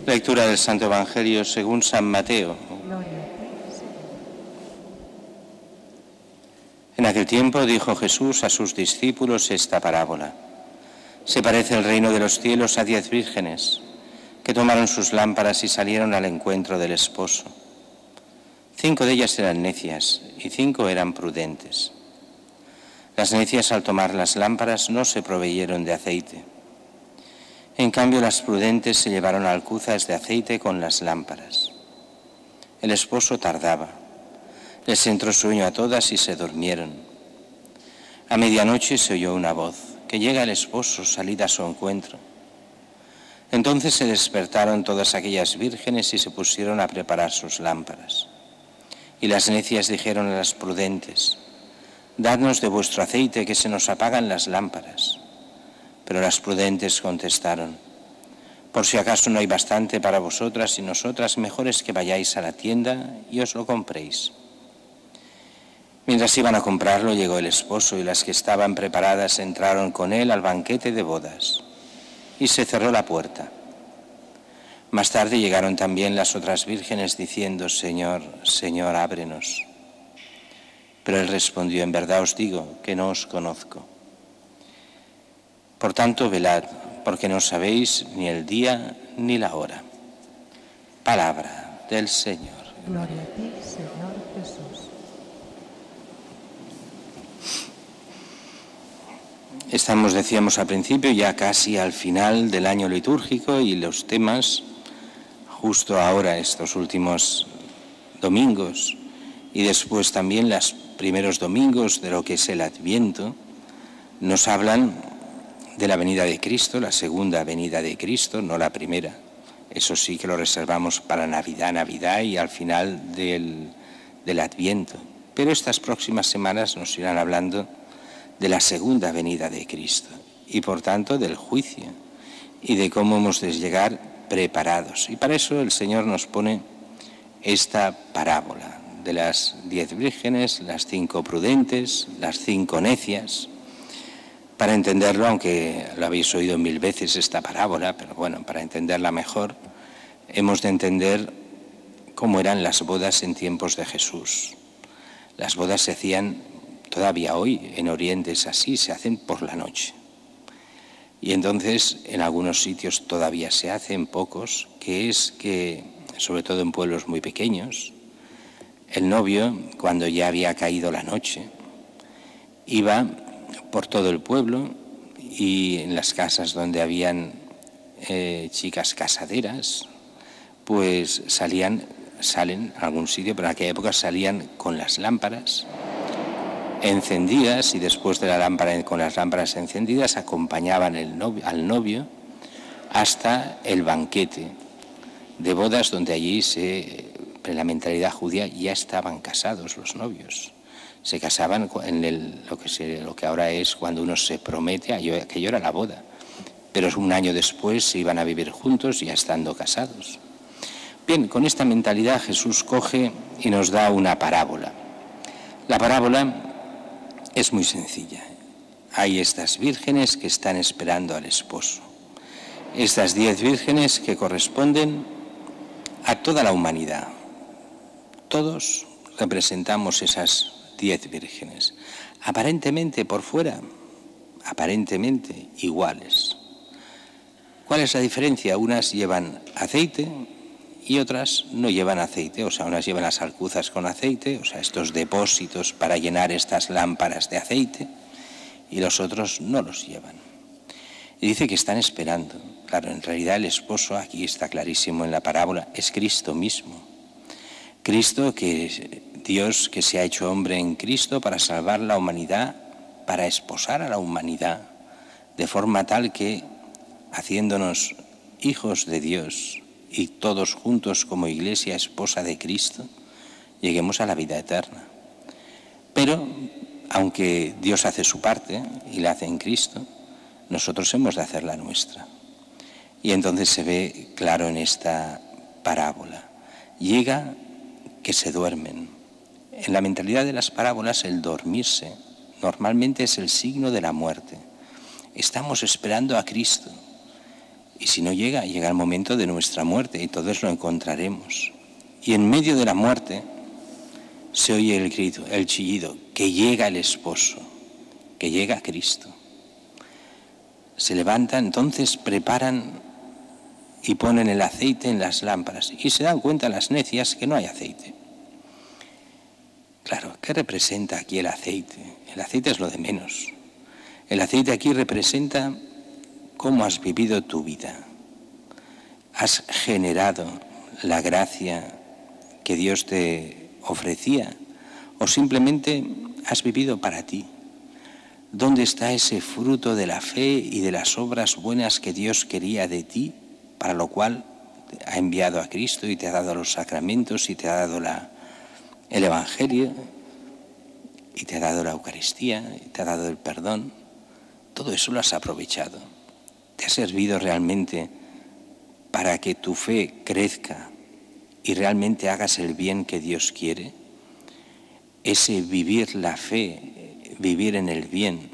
Lectura del Santo Evangelio según San Mateo. En aquel tiempo dijo Jesús a sus discípulos esta parábola. Se parece el reino de los cielos a 10 vírgenes que tomaron sus lámparas y salieron al encuentro del esposo. 5 de ellas eran necias y 5 eran prudentes. Las necias, al tomar las lámparas, no se proveyeron de aceite. En cambio, las prudentes se llevaron alcuzas de aceite con las lámparas. El esposo tardaba. Les entró sueño a todas y se durmieron. A medianoche se oyó una voz: que llega el esposo, salid a su encuentro. Entonces se despertaron todas aquellas vírgenes y se pusieron a preparar sus lámparas. Y las necias dijeron a las prudentes: dadnos de vuestro aceite, que se nos apagan las lámparas. Pero las prudentes contestaron: por si acaso no hay bastante para vosotras y nosotras, mejor es que vayáis a la tienda y os lo compréis. Mientras iban a comprarlo, llegó el esposo y las que estaban preparadas entraron con él al banquete de bodas y se cerró la puerta. Más tarde llegaron también las otras vírgenes diciendo: Señor, Señor, ábrenos. Pero él respondió: en verdad os digo que no os conozco. Por tanto, velad, porque no sabéis ni el día ni la hora. Palabra del Señor. Gloria a ti, Señor Jesús. Estamos, decíamos al principio, ya casi al final del año litúrgico y los temas, justo ahora, estos últimos domingos y después también los primeros domingos de lo que es el Adviento, nos hablan de la venida de Cristo, la segunda venida de Cristo, no la primera. Eso sí que lo reservamos para Navidad y al final del Adviento. Pero estas próximas semanas nos irán hablando de la segunda venida de Cristo y por tanto del juicio y de cómo hemos de llegar preparados. Y para eso el Señor nos pone esta parábola de las 10 vírgenes, las 5 prudentes, las 5 necias. Para entenderlo, aunque lo habéis oído 1000 veces esta parábola, pero bueno, para entenderla mejor, hemos de entender cómo eran las bodas en tiempos de Jesús. Las bodas se hacían, todavía hoy en Oriente es así, se hacen por la noche. Y entonces en algunos sitios todavía se hace, en pocos, que es que, sobre todo en pueblos muy pequeños, el novio, cuando ya había caído la noche, iba por todo el pueblo y en las casas donde habían chicas casaderas, pues salen a algún sitio, pero en aquella época salían con las lámparas encendidas y después de la lámpara, con las lámparas encendidas, acompañaban al novio hasta el banquete de bodas, donde allí en la mentalidad judía ya estaban casados los novios. Se casaban en lo que ahora es cuando uno se promete, aquello era la boda, pero un año después se iban a vivir juntos ya estando casados. Bien, con esta mentalidad Jesús coge y nos da una parábola. La parábola es muy sencilla. Hay estas vírgenes que están esperando al esposo. Estas 10 vírgenes que corresponden a toda la humanidad. Todos representamos esas 10 vírgenes. Aparentemente por fuera, aparentemente iguales. ¿Cuál es la diferencia? Unas llevan aceite y otras no llevan aceite, o sea, unas llevan las alcuzas con aceite, o sea, estos depósitos para llenar estas lámparas de aceite, y los otros no los llevan. Y dice que están esperando. Claro, en realidad el esposo, aquí está clarísimo en la parábola, es Cristo mismo. Cristo, que Dios que se ha hecho hombre en Cristo para salvar la humanidad, para esposar a la humanidad, de forma tal que, haciéndonos hijos de Dios, y todos juntos como iglesia esposa de Cristo, lleguemos a la vida eterna. Pero, aunque Dios hace su parte y la hace en Cristo, nosotros hemos de hacer la nuestra. Y entonces se ve claro en esta parábola. Llega que se duermen. En la mentalidad de las parábolas, el dormirse normalmente es el signo de la muerte. Estamos esperando a Cristo. Y si no llega, llega el momento de nuestra muerte y todos lo encontraremos. Y en medio de la muerte se oye el grito, el chillido, que llega el esposo, que llega Cristo. Se levantan, entonces preparan y ponen el aceite en las lámparas y se dan cuenta las necias que no hay aceite. Claro, ¿qué representa aquí el aceite? El aceite es lo de menos. El aceite aquí representa cómo has vivido tu vida. Has generado la gracia que Dios te ofrecía o simplemente has vivido para ti. ¿Dónde está ese fruto de la fe y de las obras buenas que Dios quería de ti, para lo cual ha enviado a Cristo y te ha dado los sacramentos y te ha dado el Evangelio y te ha dado la Eucaristía y te ha dado el perdón? Todo eso lo has aprovechado. ¿Te ha servido realmente para que tu fe crezca y realmente hagas el bien que Dios quiere? Ese vivir la fe, vivir en el bien,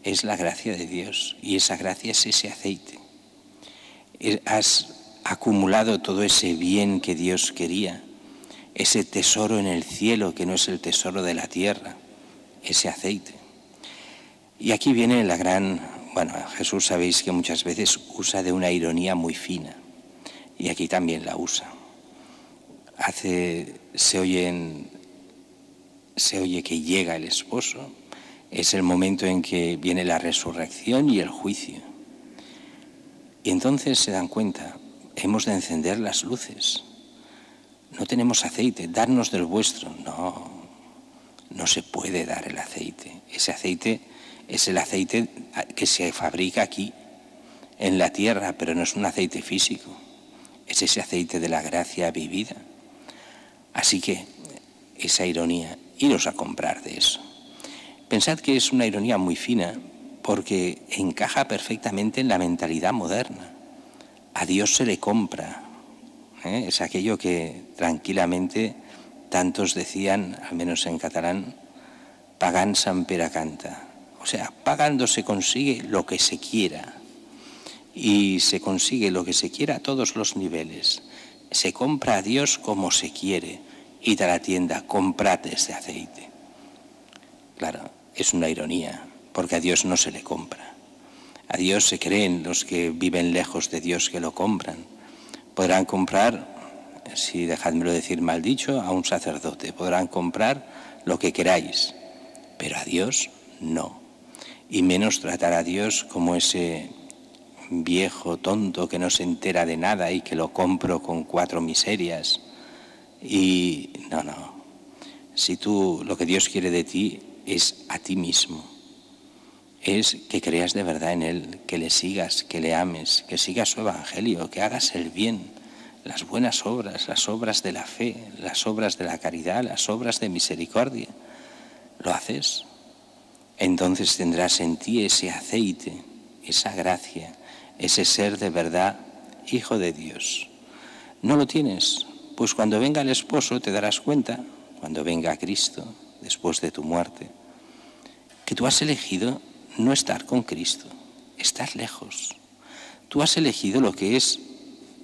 es la gracia de Dios y esa gracia es ese aceite. Has acumulado todo ese bien que Dios quería, ese tesoro en el cielo que no es el tesoro de la tierra, ese aceite. Y aquí viene la Jesús sabéis que muchas veces usa de una ironía muy fina y aquí también la usa. Se oye que llega el esposo, es el momento en que viene la resurrección y el juicio. Y entonces se dan cuenta, hemos de encender las luces. No tenemos aceite, darnos del vuestro. No se puede dar el aceite. Ese aceite es el aceite que se fabrica aquí, en la tierra, pero no es un aceite físico. Es ese aceite de la gracia vivida. Así que esa ironía, iros a comprar de eso. Pensad que es una ironía muy fina porque encaja perfectamente en la mentalidad moderna. A Dios se le compra. Es aquello que tranquilamente tantos decían, al menos en catalán, pagant s'empera canta. O sea, pagando se consigue lo que se quiera. Y se consigue lo que se quiera a todos los niveles. Se compra a Dios como se quiere. Id a la tienda, comprad ese aceite. Claro, es una ironía, porque a Dios no se le compra. A Dios se creen los que viven lejos de Dios que lo compran. Podrán comprar, si dejádmelo decir mal dicho, a un sacerdote. Podrán comprar lo que queráis, pero a Dios no. Y menos tratar a Dios como ese viejo tonto que no se entera de nada y que lo compro con 4 miserias. Y no. Si tú, lo que Dios quiere de ti es a ti mismo. Es que creas de verdad en Él, que le sigas, que le ames, que sigas su evangelio, que hagas el bien, las buenas obras, las obras de la fe, las obras de la caridad, las obras de misericordia. ¿Lo haces? Entonces tendrás en ti ese aceite, esa gracia, ese ser de verdad hijo de Dios. ¿No lo tienes? Pues cuando venga el esposo te darás cuenta, cuando venga Cristo, después de tu muerte, que tú has elegido no estar con Cristo, estar lejos. Tú has elegido lo que es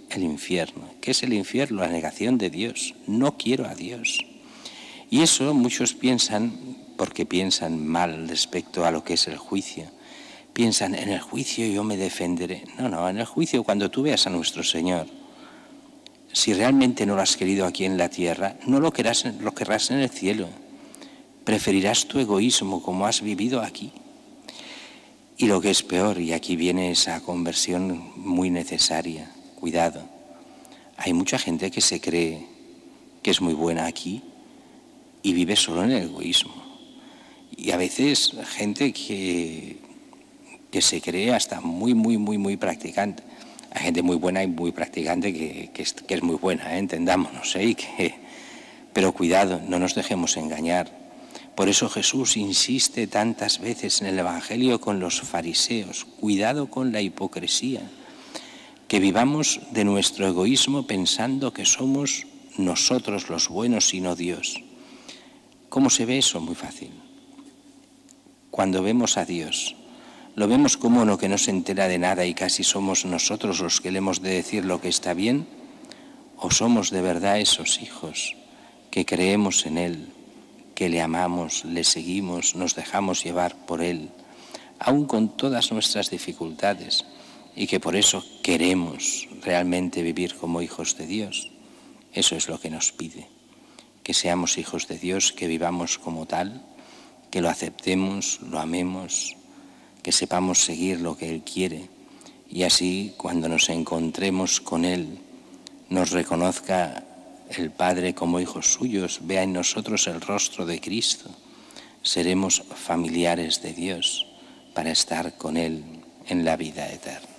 el infierno. ¿Qué es el infierno? La negación de Dios. No quiero a Dios. Y eso muchos piensan, porque piensan mal respecto a lo que es el juicio. Piensan, en el juicio yo me defenderé. No, en el juicio cuando tú veas a nuestro Señor, si realmente no lo has querido aquí en la tierra, no lo querrás en el cielo. Preferirás tu egoísmo como has vivido aquí. Y lo que es peor, y aquí viene esa conversión muy necesaria, cuidado. Hay mucha gente que se cree que es muy buena aquí y vive solo en el egoísmo. Y a veces gente que se cree hasta muy practicante. Hay gente muy buena y muy practicante que es muy buena, entendámonos, pero cuidado, no nos dejemos engañar. Por eso Jesús insiste tantas veces en el Evangelio con los fariseos. Cuidado con la hipocresía. Que vivamos de nuestro egoísmo pensando que somos nosotros los buenos y no Dios. ¿Cómo se ve eso? Muy fácil. Cuando vemos a Dios, Lo vemos como uno que no se entera de nada y casi somos nosotros los que le hemos de decir lo que está bien, o somos de verdad esos hijos que creemos en Él, que le amamos, le seguimos, nos dejamos llevar por Él, aun con todas nuestras dificultades, y que por eso queremos realmente vivir como hijos de Dios. Eso es lo que nos pide, que seamos hijos de Dios, que vivamos como tal, que lo aceptemos, lo amemos, que sepamos seguir lo que Él quiere, y así cuando nos encontremos con Él, nos reconozca el Padre como hijos suyos, vea en nosotros el rostro de Cristo, seremos familiares de Dios para estar con Él en la vida eterna.